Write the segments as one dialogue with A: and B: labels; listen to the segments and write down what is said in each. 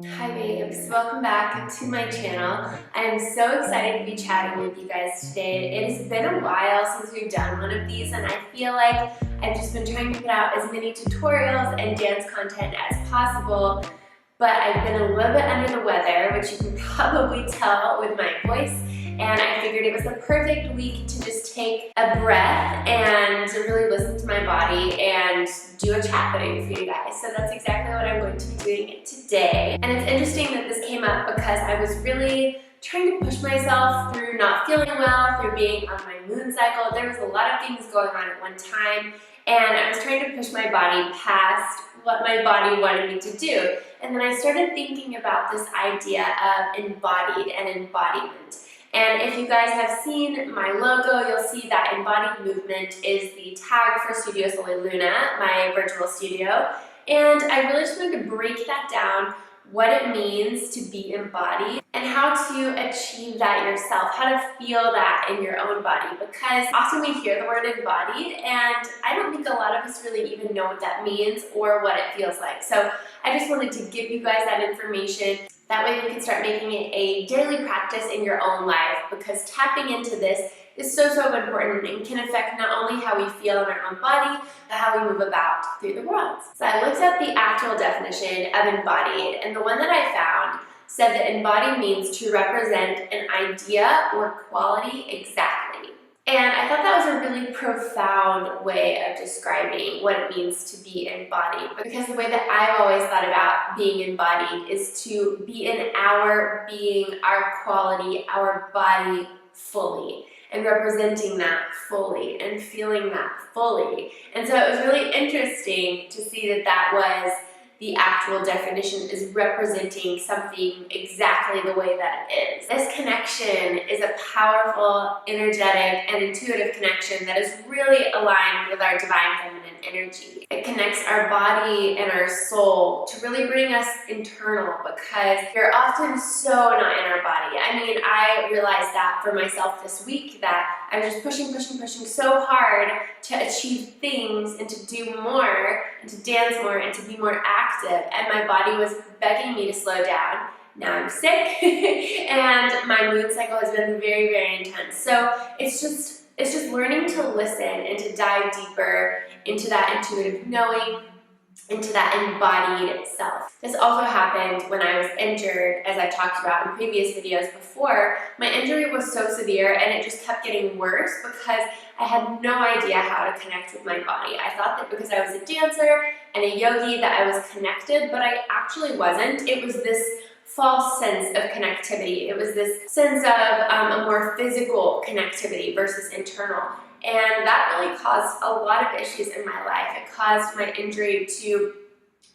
A: Hi babes, welcome back to my channel. I am so excited to be chatting with you guys today. It has been a while since we've done one of these and I feel like I've just been trying to put out as many tutorials and dance content as possible, but I've been a little bit under the weather, which you can probably tell with my voice, and I figured it was the perfect week to just take a breath and to really listen to my body and do a chat video for you guys. So that's exactly what I'm going to be doing today. And it's interesting that this came up because I was really trying to push myself through not feeling well, through being on my moon cycle. There was a lot of things going on at one time, and I was trying to push my body past what my body wanted me to do. And then I started thinking about this idea of embodied and embodiment. And if you guys have seen my logo, you'll see that embodied movement is the tag for Studio Sole Luna, my virtual studio. And I really just wanted to break that down, what it means to be embodied, and how to achieve that yourself, how to feel that in your own body. Because often we hear the word embodied, and I don't think a lot of us really even know what that means or what it feels like. So I just wanted to give you guys that information. That way we can start making it a daily practice in your own life, because tapping into this is so important and can affect not only how we feel in our own body, but how we move about through the world. So I looked up the actual definition of embodied, and the one that I found said that embodied means to represent an idea or quality exactly. And I thought that was a really profound way of describing what it means to be embodied, because the way that I've always thought about being embodied is to be in our being, our quality, our body fully, and representing that fully and feeling that fully. And so it was really interesting to see that that was the actual definition, is representing something exactly the way that it is. This connection is a powerful, energetic, and intuitive connection that is really aligned with our divine feminine energy. It connects our body and our soul to really bring us internal, because we're often so not in our body. I mean, I realized that for myself this week, that I was just pushing so hard to achieve things and to do more and to dance more and to be more active, and my body was begging me to slow down. Now I'm sick and my moon cycle has been very intense. So it's just learning to listen and to dive deeper into that intuitive knowing, into that embodied self. This also happened when I was injured, as I've talked about in previous videos before. My injury was so severe and it just kept getting worse because I had no idea how to connect with my body. I thought that because I was a dancer and a yogi that I was connected, but I actually wasn't. It was this false sense of connectivity. It was this sense of a more physical connectivity versus internal. And that really caused a lot of issues in my life. It caused my injury to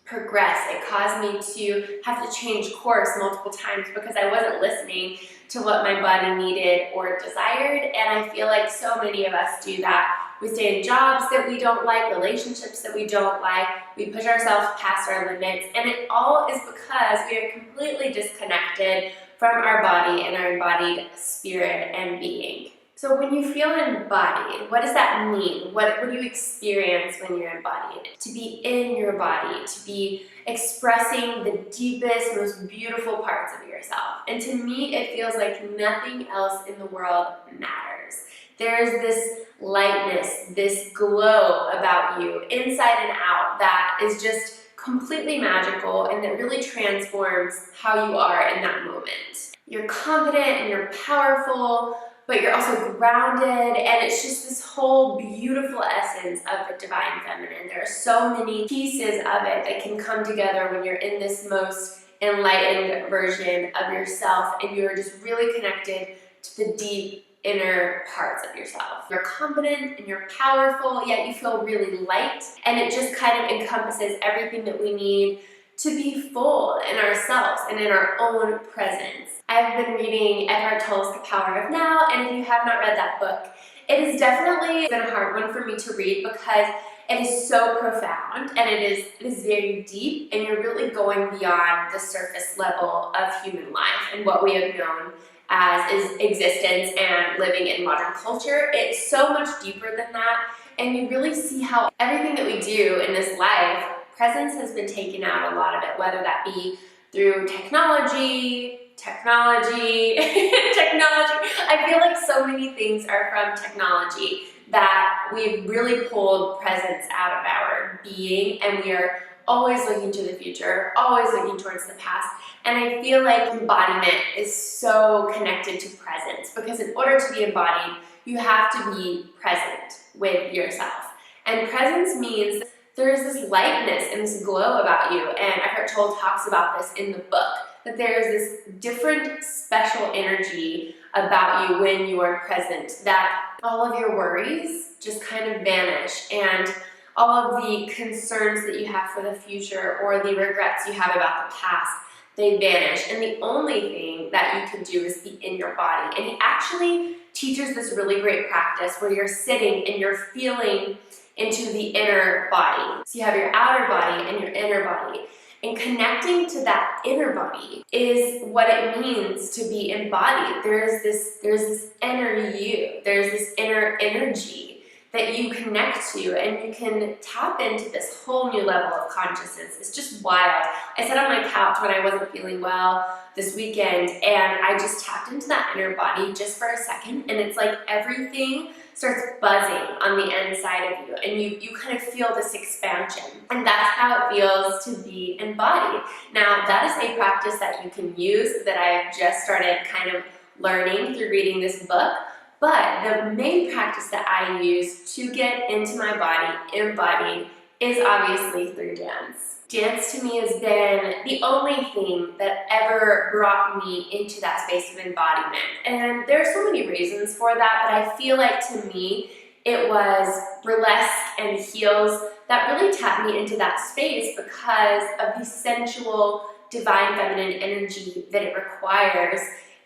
A: progress. It caused me to have to change course multiple times because I wasn't listening to what my body needed or desired. And I feel like so many of us do that. We stay in jobs that we don't like, relationships that we don't like. We push ourselves past our limits. And it all is because we are completely disconnected from our body and our embodied spirit and being. So when you feel embodied, what does that mean? What do you experience when you're embodied? To be in your body, to be expressing the deepest, most beautiful parts of yourself. And to me, it feels like nothing else in the world matters. There's this lightness, this glow about you, inside and out, that is just completely magical and that really transforms how you are in that moment. You're confident and you're powerful, but you're also grounded, and it's just this whole beautiful essence of the divine feminine. There are so many pieces of it that can come together when you're in this most enlightened version of yourself, and you're just really connected to the deep inner parts of yourself. You're confident and you're powerful, yet you feel really light, and it just kind of encompasses everything that we need to be full in ourselves and in our own presence. I've been reading Eckhart Tolle's The Power of Now, and if you have not read that book, it has definitely been a hard one for me to read because it is so profound and it is very deep, and you're really going beyond the surface level of human life and what we have known as is existence and living in modern culture. It's so much deeper than that, and you really see how everything that we do in this life, presence has been taken out, a lot of it, whether that be through technology, technology. I feel like so many things are from technology that we've really pulled presence out of our being, and we are always looking to the future, always looking towards the past. And I feel like embodiment is so connected to presence, because in order to be embodied, you have to be present with yourself. And presence means there's this lightness and this glow about you, and Eckhart Tolle talks about this in the book, that there's this different special energy about you when you are present, that all of your worries just kind of vanish, and all of the concerns that you have for the future or the regrets you have about the past, they vanish. And the only thing that you can do is be in your body. And he actually teaches this really great practice where you're sitting and you're feeling into the inner body. So you have your outer body and your inner body. And connecting to that inner body is what it means to be embodied. There's this inner you. There's this inner energy that you connect to, and you can tap into this whole new level of consciousness. It's just wild. I sat on my couch when I wasn't feeling well this weekend, and I just tapped into that inner body just for a second, and it's like everything starts buzzing on the inside of you, and you kind of feel this expansion. And that's how it feels to be embodied. Now, that is a practice that you can use, that I've just started kind of learning through reading this book. But the main practice that I use to get into my body embodied is obviously through dance. Dance to me has been the only thing that ever brought me into that space of embodiment. And there are so many reasons for that, but I feel like to me, it was burlesque and heels that really tapped me into that space because of the sensual, divine feminine energy that it requires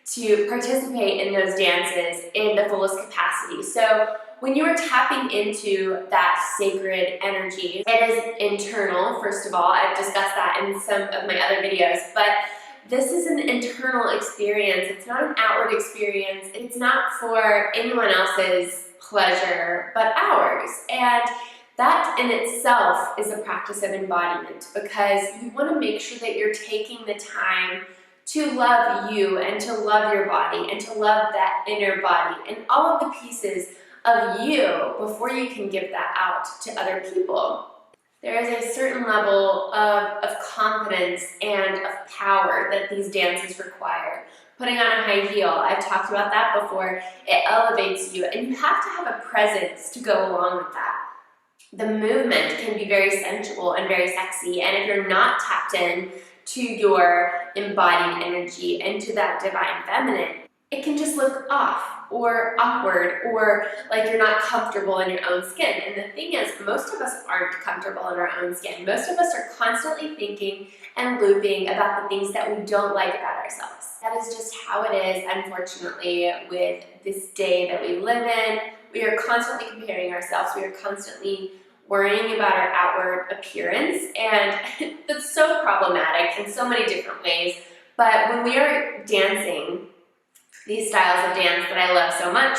A: to participate in those dances in the fullest capacity. So when you are tapping into that sacred energy, it is internal, first of all. I've discussed that in some of my other videos, but this is an internal experience. It's not an outward experience. It's not for anyone else's pleasure, but ours. And that in itself is a practice of embodiment, because you want to make sure that you're taking the time to love you and to love your body and to love that inner body and all of the pieces of you before you can give that out to other people. There is a certain level of confidence and of power that these dances require. Putting on a high heel, I've talked about that before, it elevates you, and you have to have a presence to go along with that. The movement can be very sensual and very sexy, and if you're not tapped in to your embodied energy and to that divine feminine, it can just look off or awkward or like you're not comfortable in your own skin. And the thing is, most of us aren't comfortable in our own skin. Most of us are constantly thinking and looping about the things that we don't like about ourselves. That is just how it is, unfortunately, with this day that we live in. We are constantly comparing ourselves. We are constantly worrying about our outward appearance, and that's so problematic in so many different ways. But when we are dancing these styles of dance that I love so much,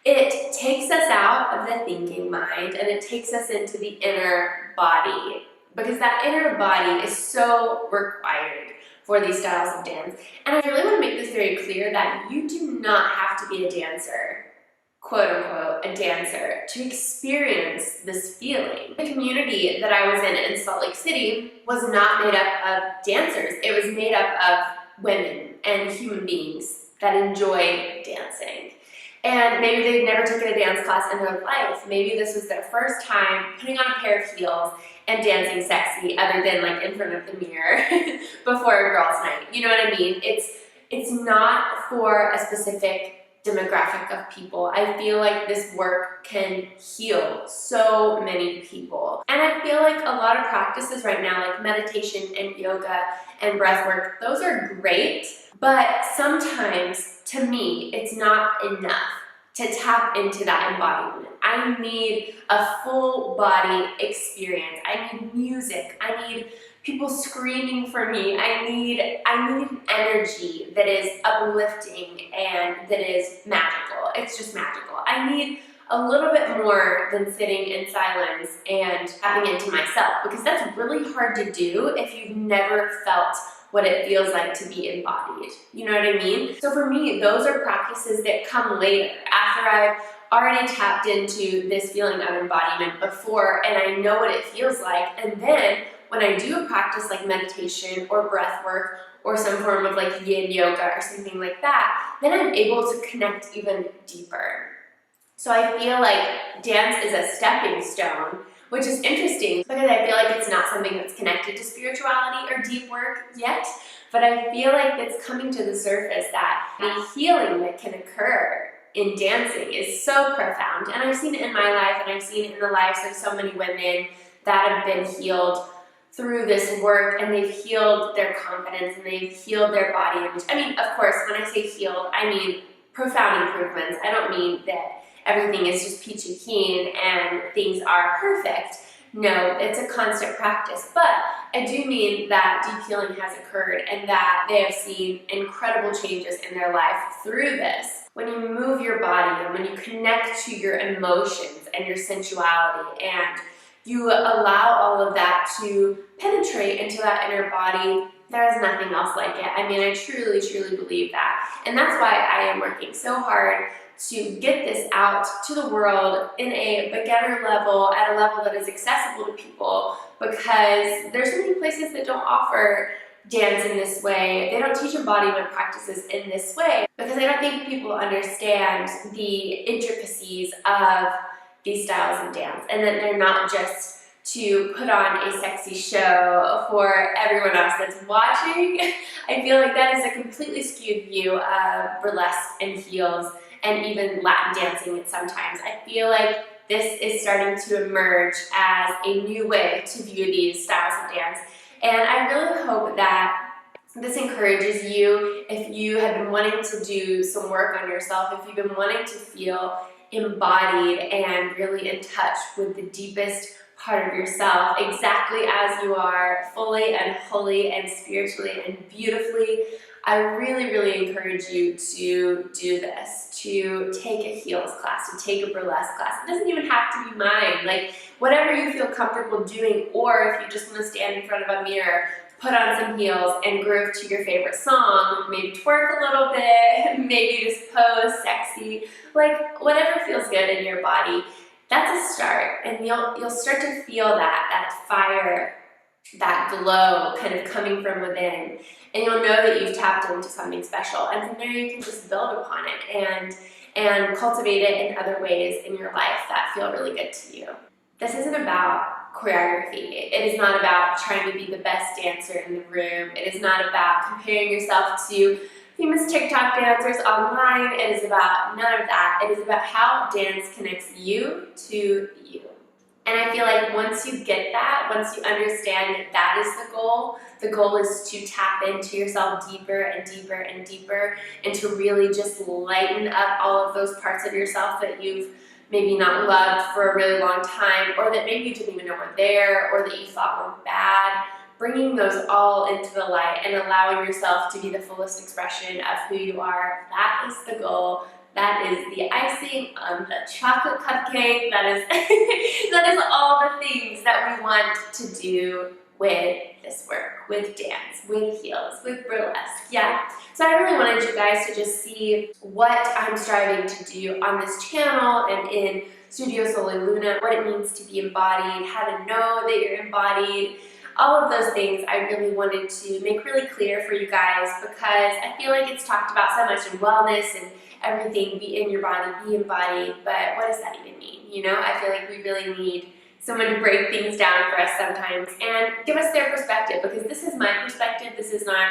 A: it takes us out of the thinking mind and it takes us into the inner body, because that inner body is so required for these styles of dance. And I really want to make this very clear that you do not have to be a dancer, quote unquote, a dancer, to experience this feeling. The community that I was in Salt Lake City was not made up of dancers. It was made up of women and human beings that enjoy dancing. And maybe they'd never taken a dance class in their life. Maybe this was their first time putting on a pair of heels and dancing sexy, other than like in front of the mirror before a girls' night. You know what I mean? It's not for a specific demographic of people. I feel like this work can heal so many people. And I feel like a lot of practices right now, like meditation and yoga and breath work, those are great, but sometimes, to me, it's not enough to tap into that embodiment. I need a full body experience. I need music. I need people screaming for me. I need an energy that is uplifting and that is magical. It's just magical. I need a little bit more than sitting in silence and tapping into myself, because that's really hard to do if you've never felt what it feels like to be embodied. You know what I mean? So for me, those are practices that come later, after I've already tapped into this feeling of embodiment before and I know what it feels like. And then when I do a practice like meditation or breath work or some form of like yin yoga or something like that, then I'm able to connect even deeper. So I feel like dance is a stepping stone, which is interesting because I feel like it's not something that's connected to spirituality or deep work yet, but I feel like it's coming to the surface that the healing that can occur in dancing is so profound. And I've seen it in my life, and I've seen it in the lives of so many women that have been healed through this work, and they've healed their confidence and they've healed their body image. I mean, of course, when I say healed, I mean profound improvements. I don't mean that everything is just peachy keen and things are perfect. No, it's a constant practice, but I do mean that deep healing has occurred and that they have seen incredible changes in their life through this. When you move your body and when you connect to your emotions and your sensuality and you allow all of that to penetrate into that inner body, there is nothing else like it. I mean, I truly, truly believe that. And that's why I am working so hard to get this out to the world in a beginner level, at a level that is accessible to people, because there's so many places that don't offer dance in this way. They don't teach embodiment practices in this way because I don't think people understand the intricacies of these styles of dance, and that they're not just to put on a sexy show for everyone else that's watching. I feel like that is a completely skewed view of burlesque and heels and even Latin dancing at sometimes. I feel like this is starting to emerge as a new way to view these styles of dance. And I really hope that this encourages you if you have been wanting to do some work on yourself, if you've been wanting to feel embodied and really in touch with the deepest part of yourself, exactly as you are, fully and wholly and spiritually and beautifully. I really, really encourage you to do this, to take a heels class, to take a burlesque class. It doesn't even have to be mine. Like, whatever you feel comfortable doing, or if you just want to stand in front of a mirror, put on some heels and groove to your favorite song, maybe twerk a little bit, maybe just pose sexy, like whatever feels good in your body. That's a start, and you'll start to feel that fire, that glow kind of coming from within, and you'll know that you've tapped into something special, and from there you can just build upon it and cultivate it in other ways in your life that feel really good to you. This isn't about choreography. It is not about trying to be the best dancer in the room. It is not about comparing yourself to famous TikTok dancers online. It is about none of that. It is about how dance connects you to you. And I feel like once you get that, once you understand that that is the goal is to tap into yourself deeper and deeper and deeper, and to really just lighten up all of those parts of yourself that you've maybe not loved for a really long time, or that maybe you didn't even know were there, or that you thought were bad. Bringing those all into the light and allowing yourself to be the fullest expression of who you are, that is the goal. That is the icing on the chocolate cupcake. That is, that is all the things that we want to do with this work, with dance, with heels, with burlesque, yeah? So I really wanted you guys to just see what I'm striving to do on this channel and in Studio Soleil Luna, what it means to be embodied, how to know that you're embodied. All of those things I really wanted to make really clear for you guys, because I feel like it's talked about so much in wellness and everything, be in your body, be embodied, but what does that even mean? You know, I feel like we really need someone to break things down for us sometimes and give us their perspective, because this is my perspective, this is not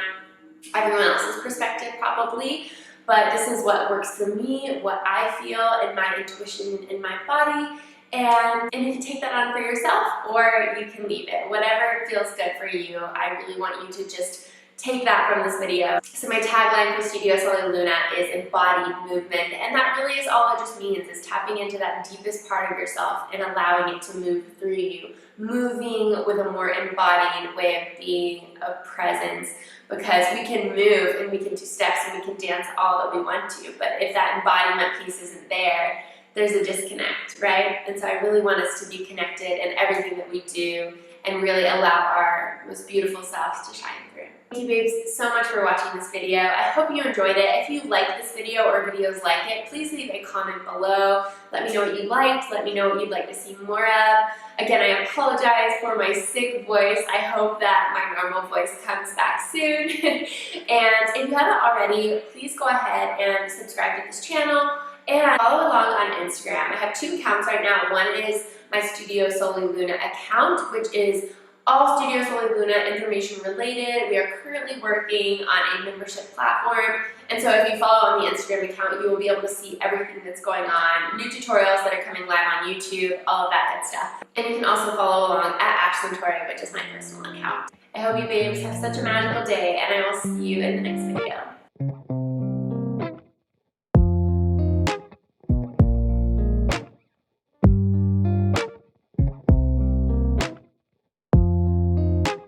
A: everyone else's perspective probably, but this is what works for me, what I feel, and my intuition in my body. And you can take that on for yourself, or you can leave it. Whatever feels good for you, I really want you to just take that from this video. So my tagline for Studio Soleil Luna is embodied movement, and that really is all it just means, is tapping into that deepest part of yourself and allowing it to move through you, moving with a more embodied way of being, of presence, because we can move and we can do steps and we can dance all that we want to, but if that embodiment piece isn't there, there's a disconnect, right? And so I really want us to be connected in everything that we do and really allow our most beautiful selves to shine through. Thank you babes so much for watching this video. I hope you enjoyed it. If you liked this video or videos like it, please leave a comment below. Let me know what you liked. Let me know what you'd like to see more of. Again, I apologize for my sick voice. I hope that my normal voice comes back soon. And if you haven't already, please go ahead and subscribe to this channel and follow along on Instagram. I have 2 accounts right now. One is my Studio Solely Luna account, which is all Studio Solely Luna information related. We are currently working on a membership platform, and so if you follow on the Instagram account, you will be able to see everything that's going on, new tutorials that are coming live on YouTube, all of that good stuff. And you can also follow along at Ashlyn Torrey, which is my personal account. I hope you babes have such a magical day, and I will see you in the next video.